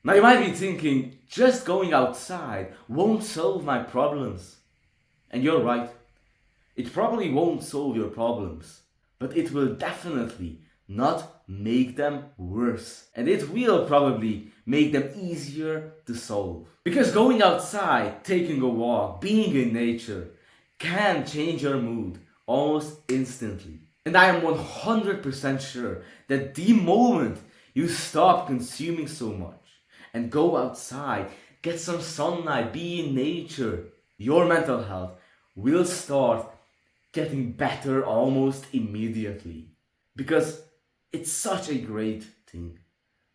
Now you might be thinking, just going outside won't solve my problems. And you're right, it probably won't solve your problems, but it will definitely not make them worse. And it will probably make them easier to solve. Because going outside, taking a walk, being in nature can change your mood almost instantly. And I am 100% sure that the moment you stop consuming so much and go outside, get some sunlight, be in nature, your mental health will start getting better almost immediately. Because it's such a great thing.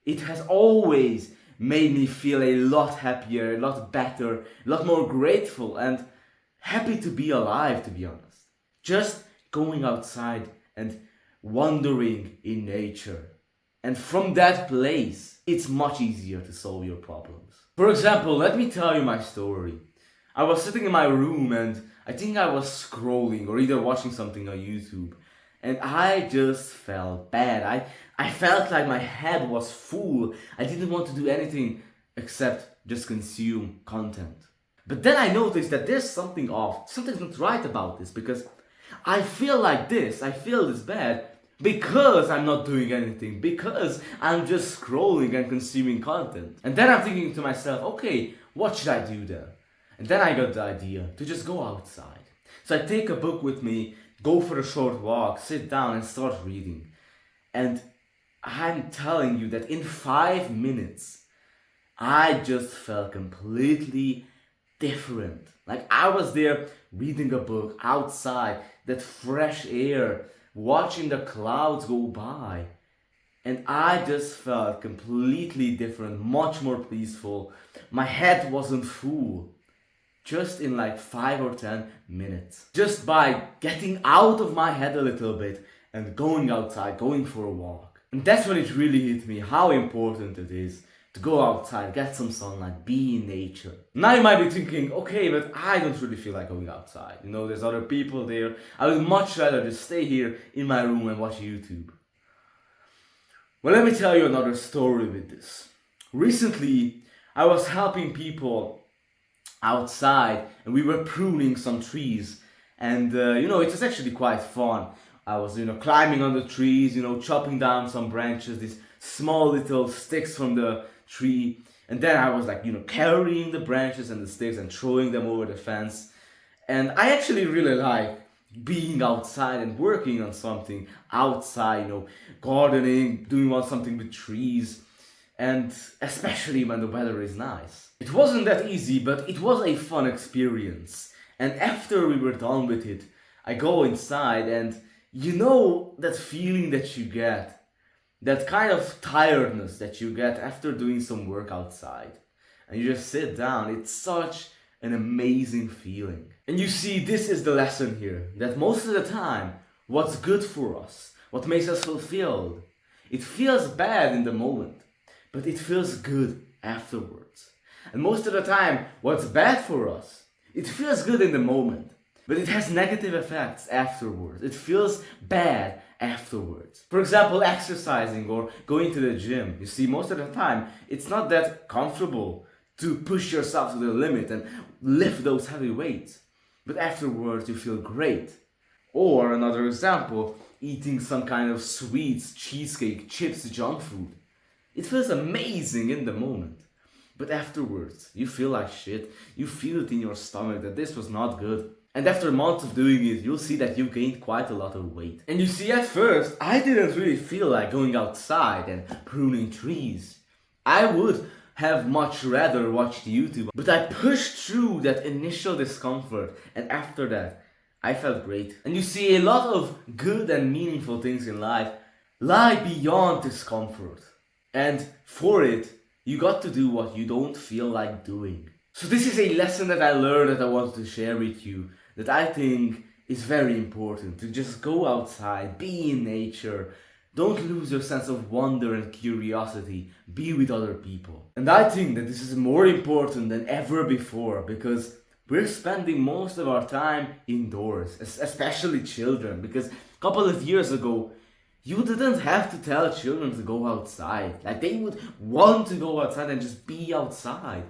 It has always made me feel a lot happier, a lot better, a lot more grateful and happy to be alive, to be honest. Just going outside and wandering in nature. And from that place, it's much easier to solve your problems. For example, let me tell you my story. I was sitting in my room and I think I was scrolling or either watching something on YouTube. And I just felt bad. I felt like my head was full. I didn't want to do anything except just consume content. But then I noticed that there's something off. Something's not right about this because I feel like this. I feel this bad because I'm not doing anything. Because I'm just scrolling and consuming content. And then I'm thinking to myself, okay, what should I do then? And then I got the idea to just go outside. So I take a book with me, go for a short walk, sit down and start reading. And I'm telling you that in 5 minutes, I just felt completely different. Like I was there reading a book outside, that fresh air, watching the clouds go by. And I just felt completely different, much more peaceful. My head wasn't full. Just in like 5 or 10 minutes. Just by getting out of my head a little bit and going outside, going for a walk. And that's when it really hit me how important it is to go outside, get some sunlight, be in nature. Now you might be thinking, okay, but I don't really feel like going outside. You know, there's other people there. I would much rather just stay here in my room and watch YouTube. Well, let me tell you another story with this. Recently, I was helping people outside and we were pruning some trees and it was actually quite fun. I was climbing on the trees, chopping down some branches, these small little sticks from the tree, and then I was like carrying the branches and the sticks and throwing them over the fence. And I actually really like being outside and working on something outside, gardening, doing something with trees, and especially when the weather is nice. It wasn't that easy, but it was a fun experience. And after we were done with it, I go inside and that feeling that you get, that kind of tiredness that you get after doing some work outside. And you just sit down, it's such an amazing feeling. And you see, this is the lesson here, that most of the time, what's good for us, what makes us fulfilled, it feels bad in the moment, but it feels good afterwards. And most of the time, what's bad for us, it feels good in the moment, but it has negative effects afterwards. It feels bad afterwards. For example, exercising or going to the gym. You see, most of the time, it's not that comfortable to push yourself to the limit and lift those heavy weights. But afterwards, you feel great. Or another example, eating some kind of sweets, cheesecake, chips, junk food. It feels amazing in the moment. But afterwards, you feel like shit. You feel it in your stomach that this was not good. And after months of doing it, you'll see that you gained quite a lot of weight. And you see, at first, I didn't really feel like going outside and pruning trees. I would have much rather watched YouTube. But I pushed through that initial discomfort. And after that, I felt great. And you see, a lot of good and meaningful things in life lie beyond discomfort. And for it, you got to do what you don't feel like doing. So this is a lesson that I learned that I wanted to share with you, that I think is very important. To just go outside, be in nature, don't lose your sense of wonder and curiosity, be with other people. And I think that this is more important than ever before, because we're spending most of our time indoors, especially children, because a couple of years ago, You didn't have to tell children to go outside. Like, they would want to go outside and just be outside.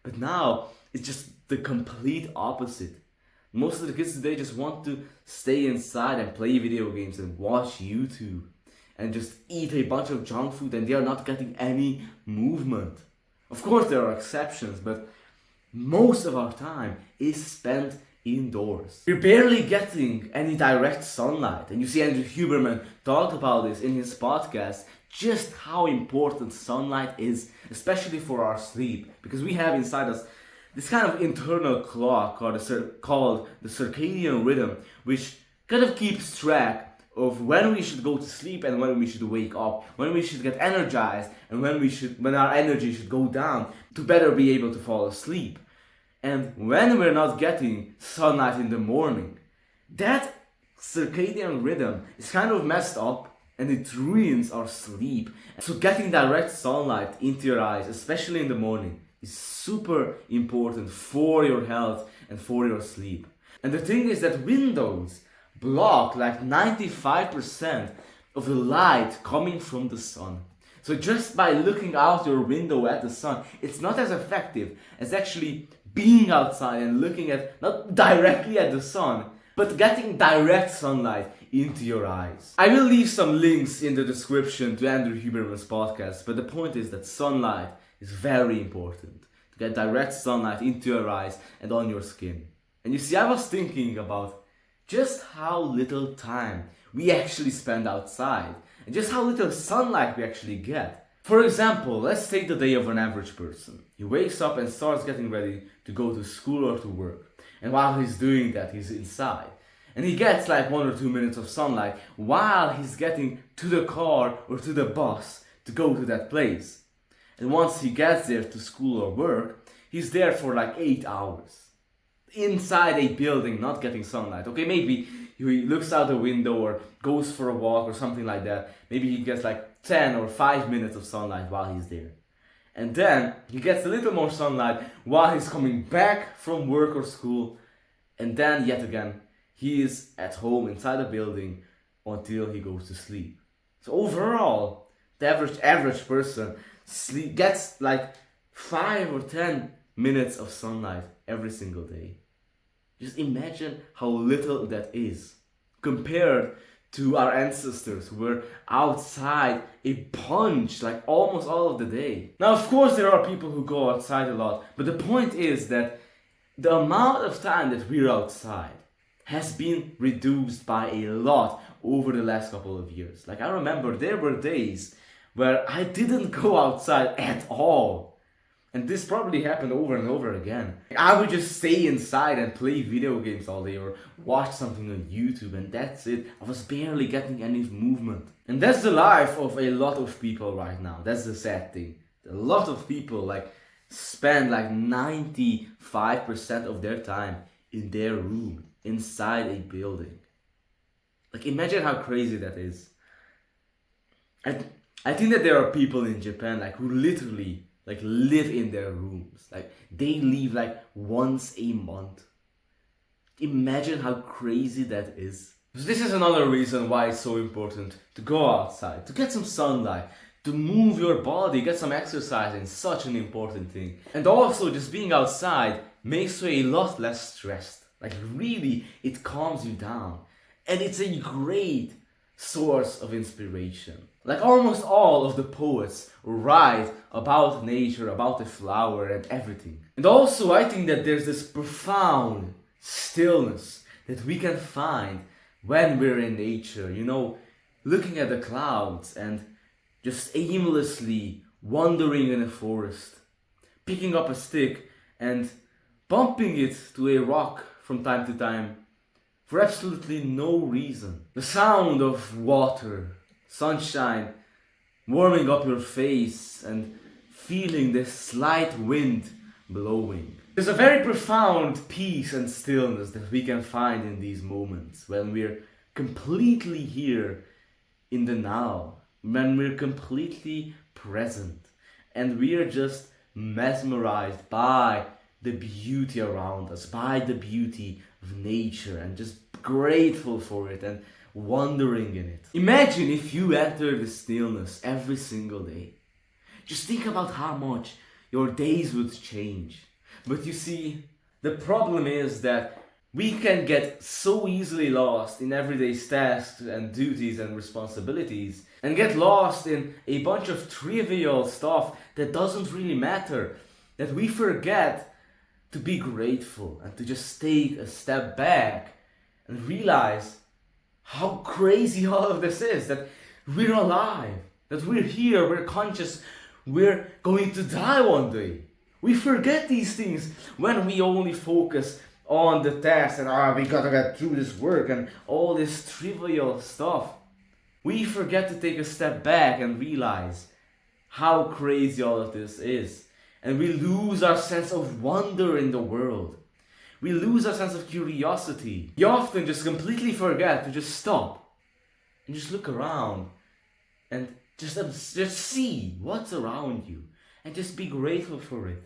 But now, it's just the complete opposite. Most of the kids today just want to stay inside and play video games and watch YouTube and just eat a bunch of junk food, and they are not getting any movement. Of course, there are exceptions, but most of our time is spent indoors. We're barely getting any direct sunlight, and you see Andrew Huberman talked about this in his podcast, just how important sunlight is, especially for our sleep, because we have inside us this kind of internal clock called the circadian rhythm, which kind of keeps track of when we should go to sleep and when we should wake up, when we should get energized and when our energy should go down to better be able to fall asleep. And when we're not getting sunlight in the morning, that circadian rhythm is kind of messed up and it ruins our sleep. So getting direct sunlight into your eyes, especially in the morning, is super important for your health and for your sleep. And the thing is that windows block like 95% of the light coming from the sun. So just by looking out your window at the sun, it's not as effective as actually being outside and looking at, not directly at the sun, but getting direct sunlight into your eyes. I will leave some links in the description to Andrew Huberman's podcast, but the point is that sunlight is very important. To get direct sunlight into your eyes and on your skin. And you see, I was thinking about just how little time we actually spend outside and just how little sunlight we actually get. For example, let's take the day of an average person. He wakes up and starts getting ready to go to school or to work. And while he's doing that, he's inside. And he gets like 1 or 2 minutes of sunlight while he's getting to the car or to the bus to go to that place. And once he gets there to school or work, he's there for like 8 hours. Inside a building, not getting sunlight. Okay, maybe he looks out the window or goes for a walk or something like that. Maybe he gets like 10 or 5 minutes of sunlight while he's there. And then he gets a little more sunlight while he's coming back from work or school. And then yet again, he is at home inside a building until he goes to sleep. So overall, the average person gets like 5 or 10 minutes of sunlight every single day. Just imagine how little that is compared to our ancestors who were outside a bunch, like almost all of the day. Now, of course, there are people who go outside a lot, but the point is that the amount of time that we're outside has been reduced by a lot over the last couple of years. Like, I remember there were days where I didn't go outside at all. And this probably happened over and over again. I would just stay inside and play video games all day or watch something on YouTube, and that's it. I was barely getting any movement. And that's the life of a lot of people right now. That's the sad thing. A lot of people like spend like 95% of their time in their room, inside a building. Like, imagine how crazy that is. I think that there are people in Japan like who literally like live in their rooms. Like, they leave like once a month. Imagine how crazy that is. So this is another reason why it's so important to go outside, to get some sunlight, to move your body, get some exercise, and such an important thing. And also, just being outside makes you a lot less stressed. Like, really, it calms you down. And it's a great source of inspiration. Like, almost all of the poets write about nature, about the flower and everything. And also, I think that there's this profound stillness that we can find when we're in nature. You know, looking at the clouds and just aimlessly wandering in a forest, picking up a stick and bumping it to a rock from time to time for absolutely no reason. The sound of water, sunshine, warming up your face and feeling this slight wind blowing. There's a very profound peace and stillness that we can find in these moments when we're completely here in the now, when we're completely present and we're just mesmerized by the beauty around us, by the beauty of nature, and just grateful for it and wandering in it. Imagine if you enter the stillness every single day. Just think about how much your days would change. But you see, the problem is that we can get so easily lost in everyday tasks and duties and responsibilities and get lost in a bunch of trivial stuff that doesn't really matter, that we forget to be grateful and to just take a step back and realize how crazy all of this is, that we're alive, that we're here, we're conscious, we're going to die one day. We forget these things when we only focus on the task and we gotta get through this work and all this trivial stuff. We forget to take a step back and realize how crazy all of this is. And we lose our sense of wonder in the world. We lose our sense of curiosity. You often just completely forget to just stop and just look around and just see what's around you and just be grateful for it.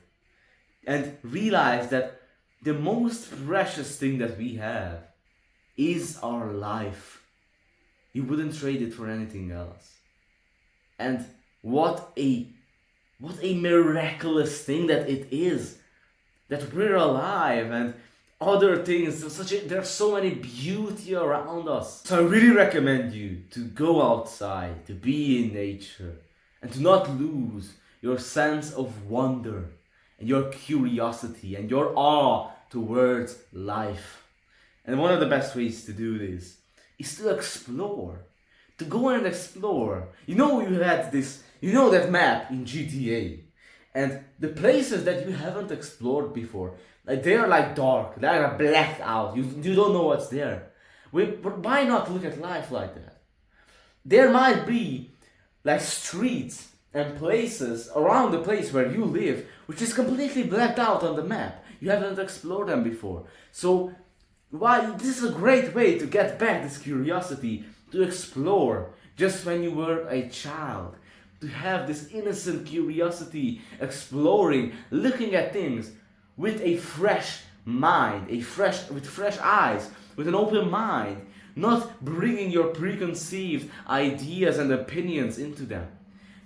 And realize that the most precious thing that we have is our life. You wouldn't trade it for anything else. And what a miraculous thing that it is that we're alive and other things. There's so many beauty around us. So I really recommend you to go outside, to be in nature, and to not lose your sense of wonder and your curiosity and your awe towards life. And one of the best ways to do this is to explore. To go and explore. You had this, that map in GTA. And the places that you haven't explored before, like they are like dark, they are blacked out. You don't know what's there. But why not look at life like that? There might be like streets and places around the place where you live which is completely blacked out on the map. You haven't explored them before. So this is a great way to get back this curiosity, to explore just when you were a child, to have this innocent curiosity, exploring, looking at things with a fresh mind, with fresh eyes, with an open mind, not bringing your preconceived ideas and opinions into them.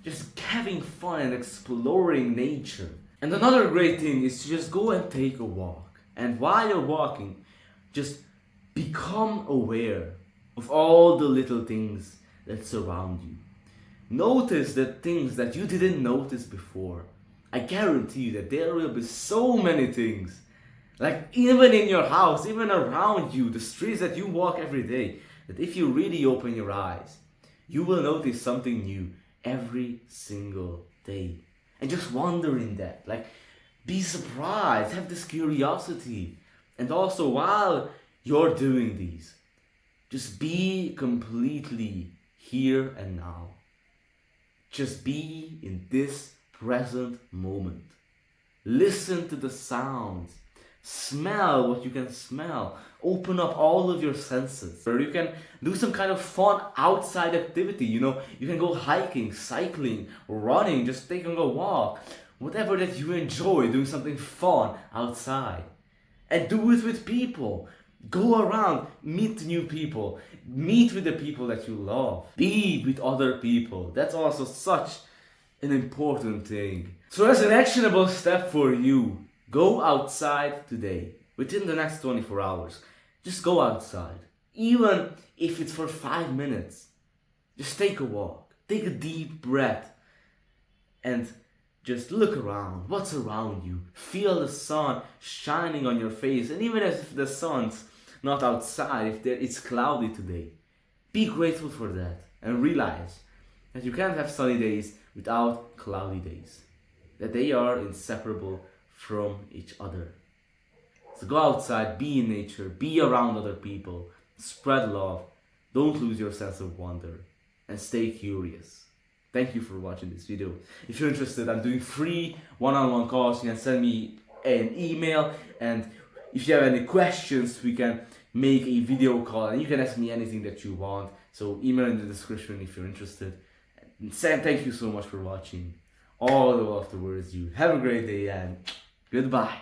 Just having fun and exploring nature. And another great thing is to just go and take a walk. And while you're walking, just become aware of all the little things that surround you. Notice the things that you didn't notice before. I guarantee you that there will be so many things, like even in your house, even around you, the streets that you walk every day, that if you really open your eyes, you will notice something new every single day. And just wonder in that, like be surprised, have this curiosity. And also while you're doing these, just be completely here and now. Just be in this present moment. Listen to the sounds. Smell what you can smell. Open up all of your senses. Or you can do some kind of fun outside activity. You can go hiking, cycling, running, just taking a walk. Whatever that you enjoy, doing something fun outside. And do it with people. Go around, meet new people. Meet with the people that you love. Be with other people. That's also such an important thing. So as an actionable step for you, go outside today. Within the next 24 hours. Just go outside. Even if it's for 5 minutes. Just take a walk. Take a deep breath. And just look around. What's around you? Feel the sun shining on your face. And even if the sun's not outside, if it's cloudy today, be grateful for that. And realize that you can't have sunny days without cloudy days. That they are inseparable from each other. So go outside, be in nature, be around other people, spread love, don't lose your sense of wonder, and stay curious. Thank you for watching this video. If you're interested, I'm doing free one-on-one calls. You can send me an email, and if you have any questions, we can make a video call, and you can ask me anything that you want. So email in the description if you're interested. And thank you so much for watching. All the love towards you. Have a great day and goodbye.